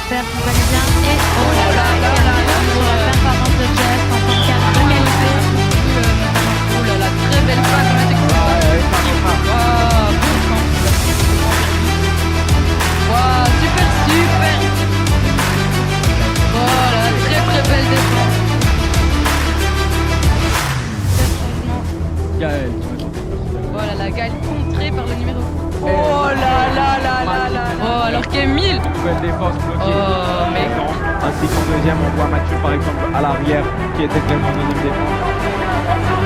j'espère que vous allez bien. Et oh là là là là là pour la performance de Jeff en tant qu'égalité. Oh là là, très belle passe, mais c'est cool. Wow, super, super. Voilà, très très belle défense. Gaël, voilà, la Gaël contrée par le numéro. Oh là là là là là. Oh, alors qu'Emile. Belle défense bloquée. Oh, mais. Ainsi qu'en deuxième, on voit Mathieu par exemple à l'arrière qui était clairement en deuxième défense.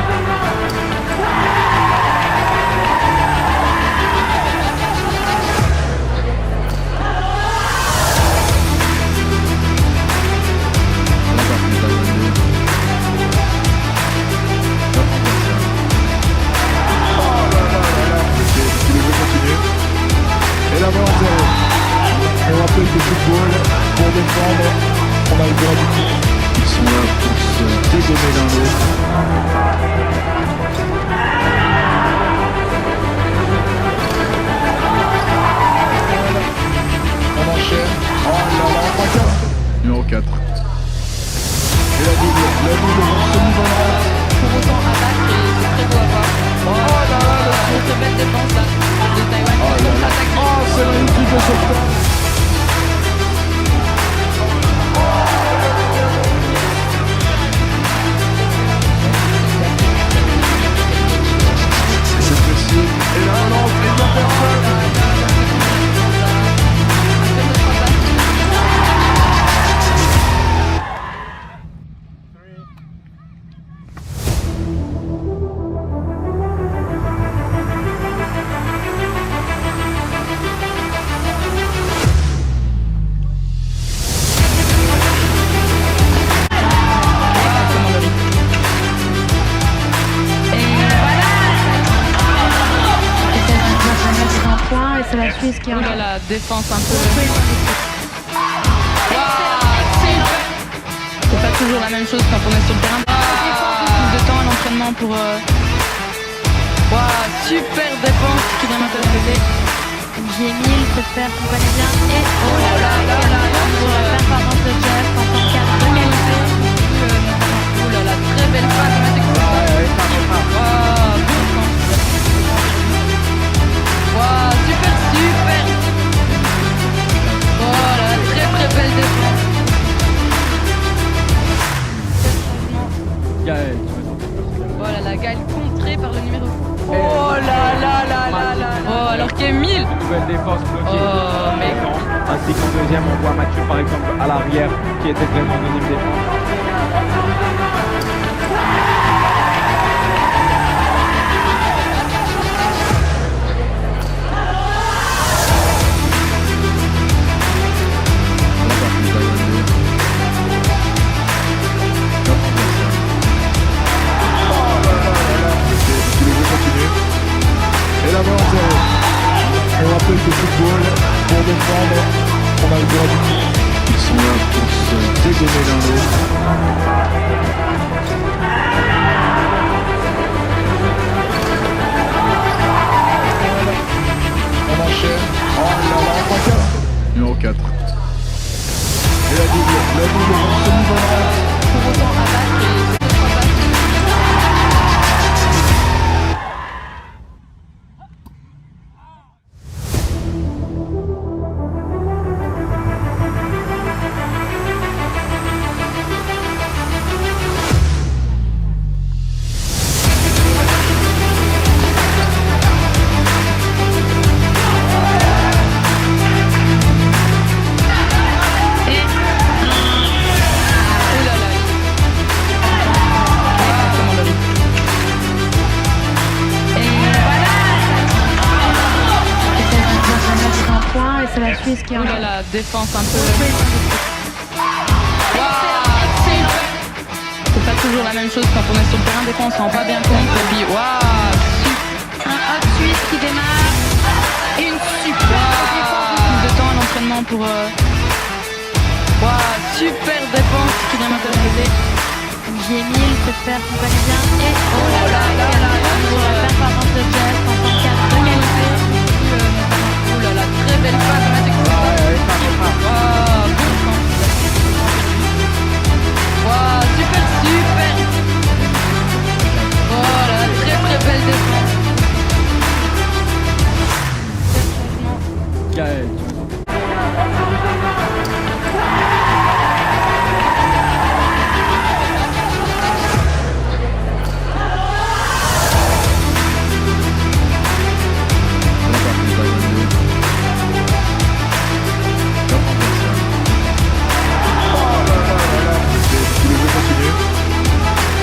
Et la main en zéro. On rappelle que Tchoukball, pour défendre, on a le droit du coup. Ils sont là pour se dégommer l'un l'autre. On enchaîne. Oh là là, on passe. Numéro 4. Et la double semi-volante. Pour autant, Abbasi, c'est très beau à voir. Oh là là, une très belle défense là. De Taïwan. Oh là là. Oh, c'est magnifique de sauvetage. C'est possible. Et là, on lance les deux personnes. C'est la Suisse qui Oh là là, défense un peu. C'est pas toujours la même chose quand on est sur le terrain. Plus de temps à l'entraînement pour. Super défense qui vient maintenant de côté. Emile, j'espère que vous allez bien. Et oh là là là là là pour la performance de Jeff en tant qu'égalité. Oh là là, très belle passe, mais c'est cool. Wow, super, super. Voilà, très très belle défense. Gaël, Voilà, la Gaël contrée par le numéro. Oh là là là là là. Oh, alors qu'Emile. belle défense bloquée. Oh, mais. Ainsi qu'en deuxième, on voit Mathieu par exemple à l'arrière qui était clairement en deuxième défense. Et la main en zéro. On rappelle que Tchoukball, pour défendre, on a le droit du coup. Ils sont là pour se dégommer l'un l'autre. On enchaîne. Oh là là, on passe. Numéro 4. Et la double semi-volante. Pour autant, Abbasi, c'est trop facile. C'est la Suisse qui Oh là là, défense un peu. C'est pas toujours la même chose quand on est sur le terrain. Des fois on s'en rend pas bien compte. Et puis un hop suisse qui démarre. et une super plus de temps à l'entraînement pour. Super défense qui vient maintenant de côté. Emile, j'espère que vous allez bien. Et Oh là là là là là pour la performance de Jeff en tant qu'égalité. Oh là là, très belle passe, mais c'est cool.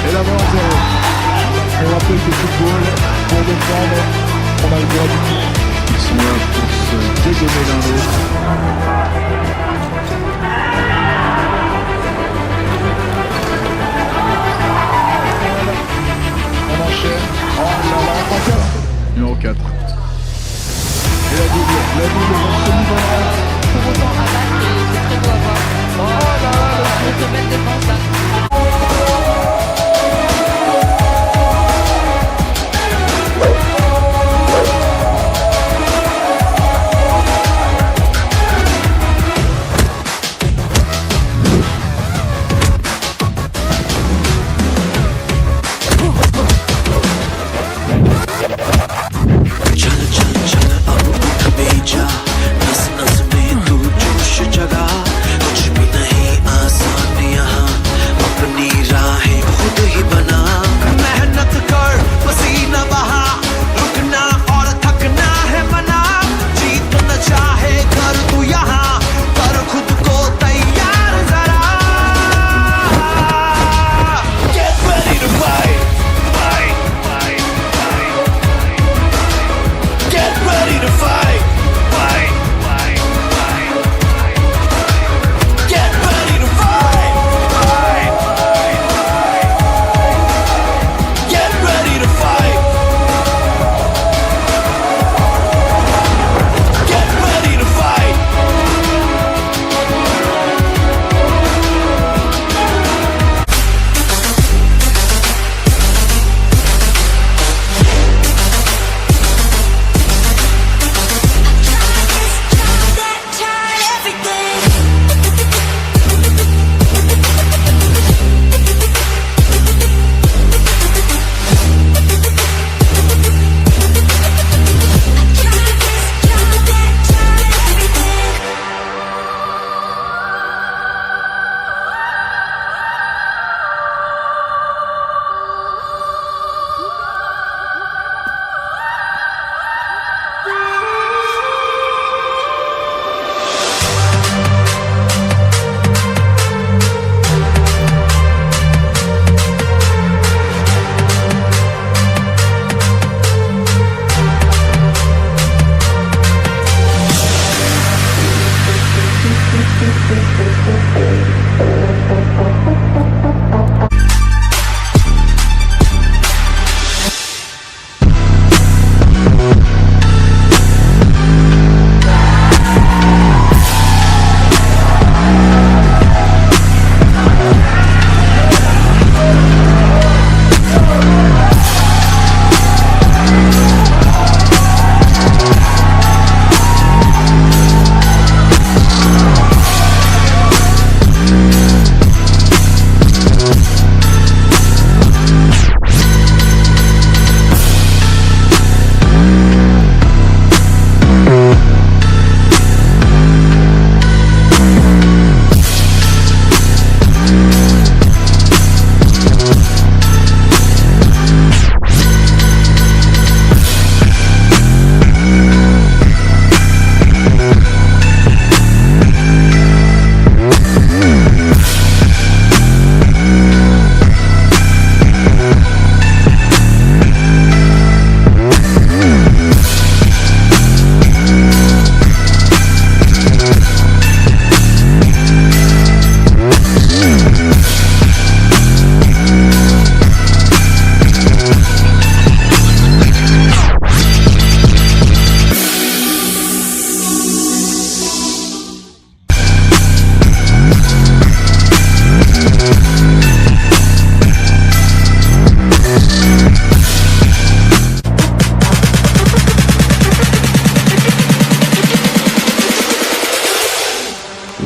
Et la main en zéro. On rappelle que Tchoukball, pour défendre, on a le droit du coup. Ils sont là pour se dégainer l'un l'autre. On enchaîne. Oh là là, on passe là. Numéro 4. Et la double dans ce niveau-là. Pour autant, Abbasi, c'est très beau à voir. Oh là là, le sommet de défense là.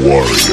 Warrior.